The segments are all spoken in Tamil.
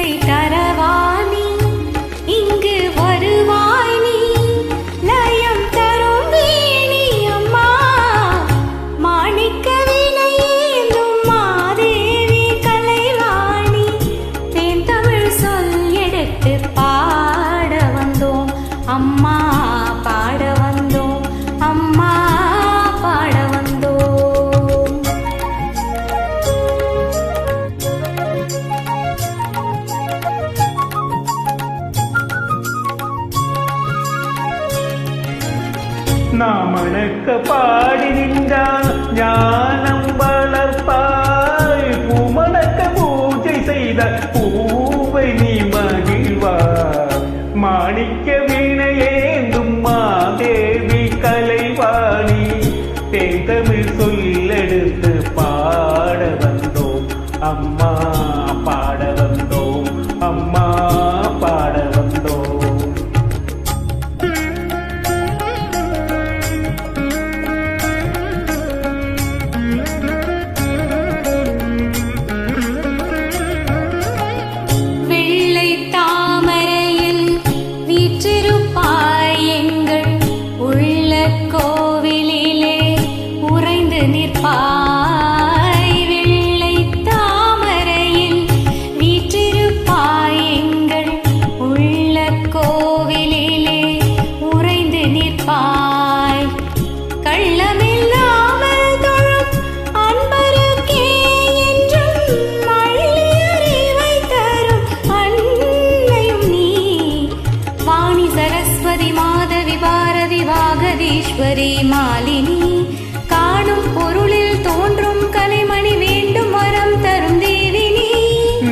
இசை தரவாணி இங்கு வருவாய் நீ லயம் தரும் வேணி அம்மா மாணிக்க வினையேந்தும் மாதேவி கலைவாணி தேன் தமிழ் சொல் எடுத்து பாட வந்தோம் அம்மா பாட வந்தோம் அம்மா பாட வந்தோம். நாமணக்க பாடி நின்றான் ஞானம் வளர்ப்பாய் பூமணக்க பூஜை செய்த பூவை நீ மகிழ்வாய் மாணிக்க வீணையேந்தும் மாதேவி கலைவாணி தேந்தமிழ் சொல்லெடுத்து பாட வந்தோம் அம்மா பாட வந்தோம் அம்மா பாட வந்தோம். நிற்பாய் வெள்ளை தாமரையில் வீற்றிருப்பாய் எங்கள் உள்ள கோவிலிலே உறைந்து நிற்பாய் கள்ளமில்லாமல் தொழும் அன்பருக்கே என்றும் அள்ளியறிவை தரும் அன்னையும் நீ வாணி சரஸ்வதி மாதவி பாரதி வாகதீஸ்வரி மாலினி காணும் பொருளில் தோன்றும் கலைமணி வேண்டும் வரம் தரும் தேவினி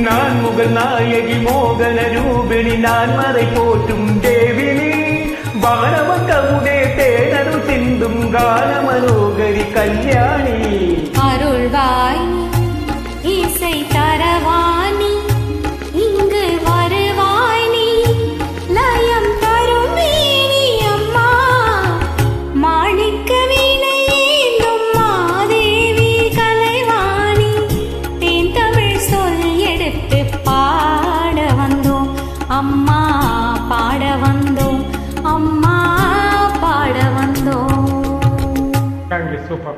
நான் முகல் நாயகி மோகன ரூபிணி நான் மறை போற்றும் தேவினி வானவ கவுடே தேனரு சிந்தும் கான மனோகரி கல்யாணி அருள்வாய் இசை தரவாணி இங்கு வருவாய் நீ லயம் தரும் வேணி அம்மா மாணிக்க வீணையேந்தும் மாதேவி கலைவாணி தேன் தமிழ் சொல் எடுத்து பாட வந்தோம் அம்மா பாட வந்தோம் அம்மா பாட வந்தோம். Thank you, super.